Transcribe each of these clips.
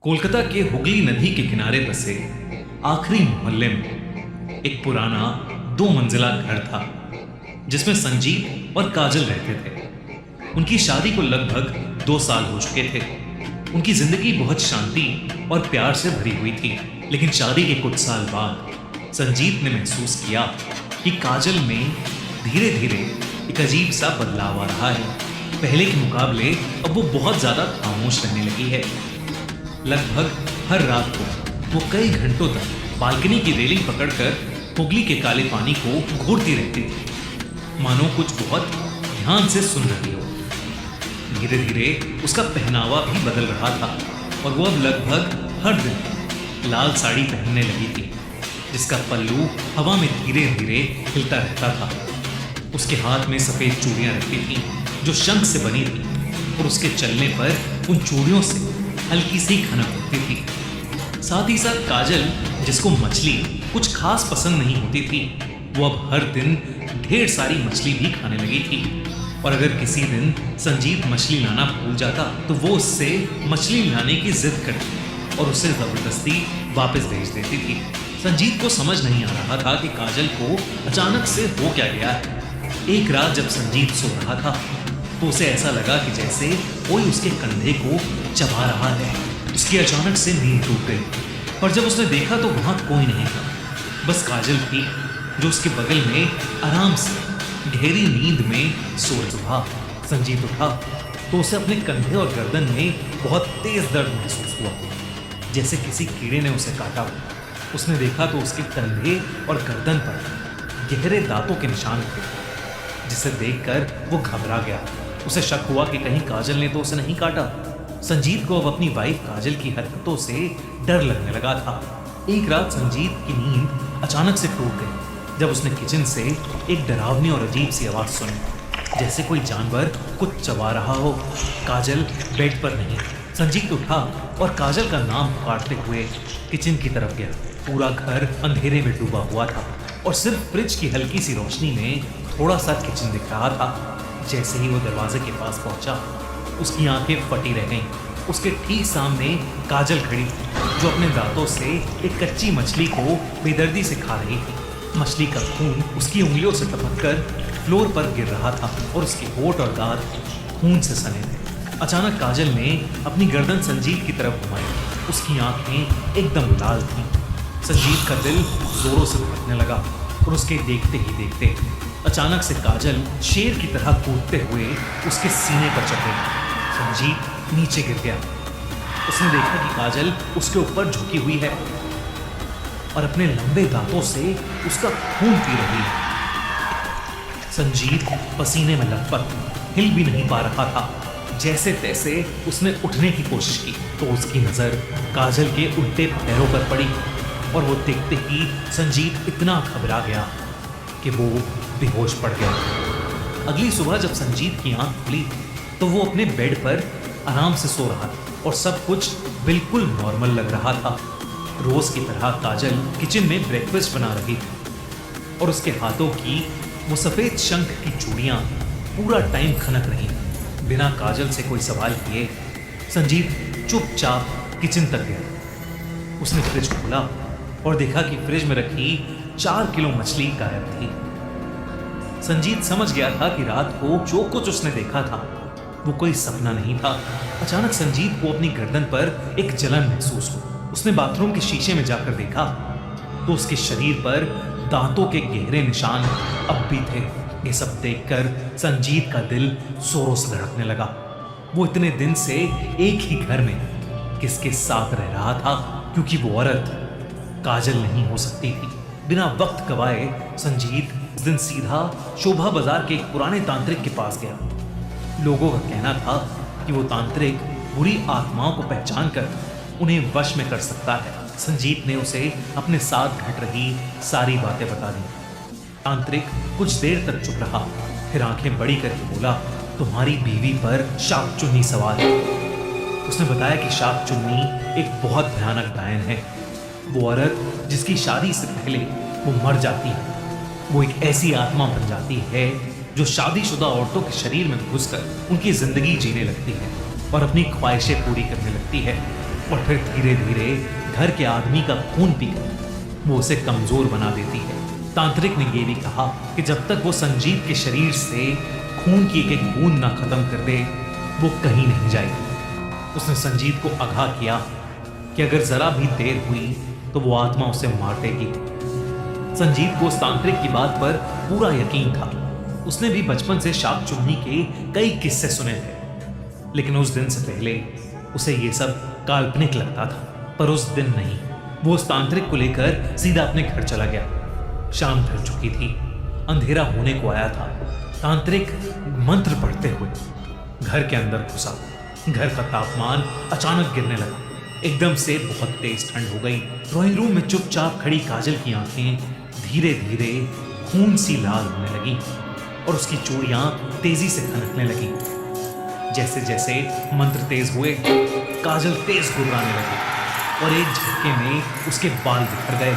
कोलकाता के हुगली नदी के किनारे बसे आखिरी मोहल्ले में एक पुराना 2 मंजिला घर था जिसमें संजीत और काजल रहते थे। उनकी शादी को लगभग 2 साल हो चुके थे। उनकी जिंदगी बहुत शांति और प्यार से भरी हुई थी, लेकिन शादी के कुछ साल बाद संजीत ने महसूस किया कि काजल में धीरे धीरे एक अजीब सा बदलाव आ रहा है। पहले के मुकाबले अब वो बहुत ज्यादा खामोश रहने लगी है। लगभग हर रात को वो कई घंटों तक बालकनी की रेलिंग पकड़कर हुगली के काले पानी को घूरती रहती थी, मानो कुछ बहुत ध्यान से सुन रही हो। धीरे धीरे उसका पहनावा भी बदल रहा था और वो अब लगभग हर दिन लाल साड़ी पहनने लगी थी, जिसका पल्लू हवा में धीरे धीरे हिलता रहता था। उसके हाथ में सफेद चूड़ियां रहती थीं जो शंख से बनी थी, और उसके चलने पर उन चूड़ियों से हल्की सी खनक होती थी। साथ ही साथ काजल, जिसको मछली कुछ खास पसंद नहीं होती थी, वो अब हर दिन ढेर सारी मछली भी खाने लगी थी। और अगर किसी दिन संजीत मछली लाना भूल जाता तो वो उससे मछली लाने की जिद करती और उसे जबरदस्ती वापस भेज देती थी। संजीत को समझ नहीं आ रहा था कि काजल को अचानक से हो क्या गया है। एक रात जब संजीत सो रहा था तो उसे ऐसा लगा कि जैसे कोई उसके कंधे को चबा रहा है। उसकी अचानक से नींद टूट गई, और जब उसने देखा तो वहां कोई नहीं था, बस काजल थी जो उसके बगल में आराम से गहरी नींद में सो रही थी। संजीत उठा तो उसे अपने कंधे और गर्दन में बहुत तेज दर्द महसूस हुआ, जैसे किसी कीड़े ने उसे काटा हो। उसने देखा तो उसके कंधे और गर्दन पर गहरे दांतों के निशान थे, जिसे देखकर वो घबरा गया। उसे शक हुआ कि कहीं काजल ने तो उसे नहीं काटा। संजीत को अब अपनी वाइफ काजल की हरकतों से डर लगने लगा था। एक रात संजीत की नींद अचानक से टूट गई जब उसने किचन से एक डरावनी और अजीब सी आवाज सुनी, जैसे कोई जानवर कुछ चबा रहा हो। काजल बेड पर नहीं। संजीत उठा और काजल का नाम पुकारते हुए किचन की तरफ गया। पूरा घर अंधेरे में डूबा हुआ था और सिर्फ फ्रिज की हल्की सी रोशनी में थोड़ा सा किचन दिख रहा था। जैसे ही वो दरवाजे के पास पहुंचा, उसकी आंखें फटी रह गईं। उसके ठीक सामने काजल खड़ी थी, जो अपने दांतों से एक कच्ची मछली को बेदर्दी से खा रही थी। मछली का खून उसकी उंगलियों से टपककर फ्लोर पर गिर रहा था और उसके होंठ और दांत खून से सने थे। अचानक काजल ने अपनी गर्दन संजीत की तरफ घुमाई। उसकी आंखें एकदम लाल थीं। संजीत का दिल जोरों से धड़कने लगा और उसके देखते ही देखते अचानक से काजल शेर की तरह कूदते हुए उसके सीने पर चढ़ गई। संजीत नीचे गिर गया। उसने देखा कि काजल उसके ऊपर झुकी हुई है और अपने लंबे दांतों से उसका खून पी रही है। संजीत पसीने में लथपथ, हिल भी नहीं पा रहा था। जैसे तैसे उसने उठने की कोशिश की तो उसकी नजर काजल के उल्टे पैरों पर पड़ी, और वो देखते ही संजीत इतना घबरा गया कि वो बेहोश पड़ गया। अगली सुबह जब संजीत की आंख खुली तो वो अपने बेड पर आराम से सो रहा था और सब कुछ बिल्कुल नॉर्मल लग रहा था। रोज की तरह काजल किचन में ब्रेकफास्ट बना रही थी और उसके हाथों की वो सफेद शंख की चूड़ियां पूरा टाइम खनक रही थी। बिना काजल से कोई सवाल किए संजीत चुपचाप किचन तक गया। उसने फ्रिज खोला और देखा कि फ्रिज में रखी 4 किलो मछली गायब थी। संजीत समझ गया था कि रात को जो कुछ उसने देखा था वो कोई सपना नहीं था। अचानक संजीत को अपनी गर्दन पर एक जलन महसूस हुई। उसने बाथरूम के शीशे में जाकर देखा तो उसके शरीर पर दांतों के गहरे निशान अब भी थे। ये सब देखकर संजीत का दिल जोरों से धड़कने लगा। वो इतने दिन से एक ही घर में किसके साथ रह रहा था, क्योंकि वो औरत काजल नहीं हो सकती थी। बिना वक्त गवाए संजीत उस दिन सीधा शोभा बाजार के एक पुराने तांत्रिक के पास गया। लोगों का कहना था कि वो तांत्रिक बुरी आत्माओं को पहचान कर उन्हें वश में कर सकता है। संजीत ने उसे अपने साथ घट रही सारी बातें बता दी। तांत्रिक कुछ देर तक चुप रहा, फिर आंखें बड़ी करके बोला, तुम्हारी बीवी पर शाप चुन्नी सवार है। उसने बताया कि शाप चुन्नी एक बहुत भयानक डायन है। वो औरत जिसकी शादी से पहले वो मर जाती है, वो एक ऐसी आत्मा बन जाती है जो शादीशुदा औरतों के शरीर में घुसकर उनकी जिंदगी जीने लगती है और अपनी ख्वाहिशें पूरी करने लगती है। और फिर धीरे धीरे घर के आदमी का खून पीकर वो उसे कमजोर बना देती है। तांत्रिक ने ये भी कहा कि जब तक वो संजीत के शरीर से खून की एक एक बूंद ना खत्म कर दे, वो कहीं नहीं जाएगी। उसने संजीत को आगाह किया कि अगर जरा भी देर हुई तो वो आत्मा उसे मार देगी। संजीत को उस तांत्रिक की बात पर पूरा यकीन था। उसने भी बचपन से शाप चुन्नी के कई किस्से सुने थे, लेकिन उस दिन से पहले उसे ये सब काल्पनिक लगता था। पर उस दिन नहीं, वो उस तांत्रिक को लेकर सीधा अपने घर चला गया। शाम ढल चुकी थी, अंधेरा होने को आया था। तांत्रिक मंत्र पढ़ते हुए घर के अंदर घुसा। घर का तापमान अचानक गिरने लगा। एकदम से बहुत तेज ठंड हो गई। ड्राइंग रूम में चुपचाप खड़ी काजल की आंखें धीरे धीरे खून सी लाल होने लगी और उसकी चूड़ियां तेजी से खनकने लगी। जैसे जैसे मंत्र तेज हुए, काजल तेज गुर्राने लगी और एक झटके में उसके बाल बिखर गए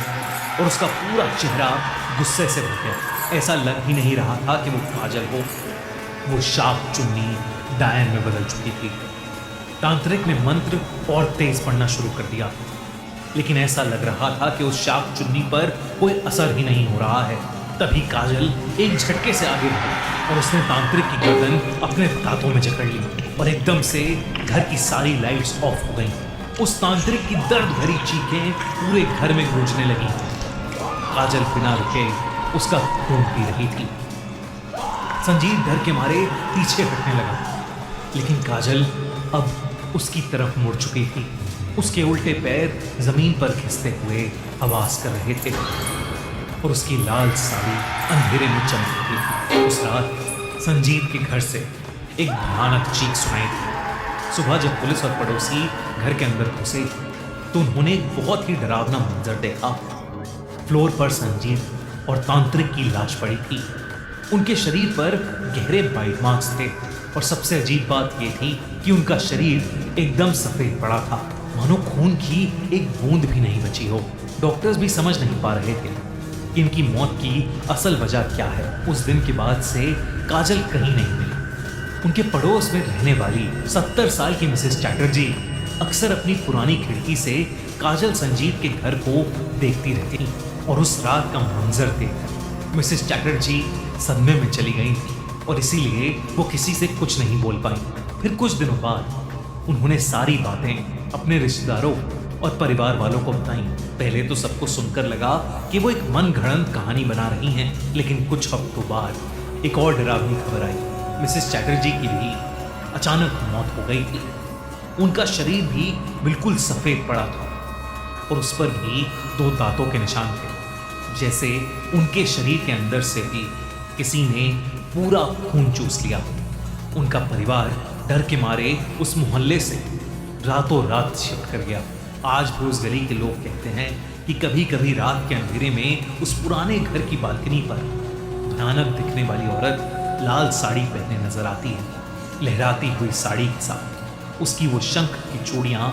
और उसका पूरा चेहरा गुस्से से भर गया। ऐसा लग ही नहीं रहा था कि वो काजल हो। वो शाप चुन्नी डायन में बदल चुकी थी। तांत्रिक ने मंत्र और तेज पढ़ना शुरू कर दिया, लेकिन ऐसा लग रहा था कि उस शाप चुन्नी पर कोई असर ही नहीं हो रहा है। तभी काजल एक झटके से आगे बढ़ी और उसने तांत्रिक की गर्दन अपने दांतों में जकड़ ली और एकदम से घर की सारी लाइट्स ऑफ हो गईं। उस तांत्रिक की दर्द भरी चीखें पूरे घर में गूंजने लगी। काजल बिना रुके उसका खून पी रही थी। संजीत डर के मारे पीछे हटने लगा, लेकिन काजल अब उसकी तरफ मुड़ चुकी थी। उसके उल्टे पैर जमीन पर घिसते हुए आवाज कर रहे थे और उसकी लाल साड़ी अंधेरे में चमक रही थी। उस रात संजीत के घर से एक भयानक चीख सुनाई थी। सुबह जब पुलिस और पड़ोसी घर के अंदर घुसे तो उन्होंने एक बहुत ही डरावना मंजर देखा। फ्लोर पर संजीत और तांत्रिक की लाश पड़ी थी। उनके शरीर पर गहरे बाइट मार्क्स थे और सबसे अजीब बात यह थी कि उनका शरीर एकदम सफेद पड़ा था, मानो खून की एक बूंद भी नहीं बची हो। डॉक्टर्स भी समझ नहीं पा रहे थे कि इनकी मौत की असल वजह क्या है। उस दिन के बाद से काजल कहीं नहीं मिली। उनके पड़ोस में रहने वाली 70 साल की मिसेस चैटर्जी अक्सर अपनी पुरानी खिड़की से काजल संजीत के घर को देखती रहती और उस रात का मंजर देखकर मिसेस चैटर्जी सदमे में चली गई थी और इसीलिए वो किसी से कुछ नहीं बोल पाई। फिर कुछ दिनों बाद उन्होंने सारी बातें अपने रिश्तेदारों और परिवार वालों को बताई। पहले तो सबको सुनकर लगा कि वो एक मनगढ़ंत कहानी बना रही हैं, लेकिन कुछ हफ्तों बाद एक और डरावनी खबर आई। मिसेस चैटर्जी की भी अचानक मौत हो गई थी। उनका शरीर भी बिल्कुल सफेद पड़ा था और उस पर भी 2 दांतों के निशान थे, जैसे उनके शरीर के अंदर से भी किसी ने पूरा खून चूस लिया। उनका परिवार डर के मारे उस मोहल्ले से रातों रात शिफ्ट कर गया। आज भी उस गली के लोग कहते हैं कि कभी कभी रात के अंधेरे में उस पुराने घर की बालकनी पर भयानक दिखने वाली औरत लाल साड़ी पहने नजर आती है। लहराती हुई साड़ी के साथ उसकी वो शंख की चूड़ियां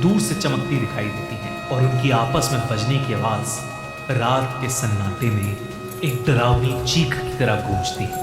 दूर से चमकती दिखाई देती हैं और उनकी आपस में बजने की आवाज रात के सन्नाटे में एक डरावनी चीख की तरह गूंजती है।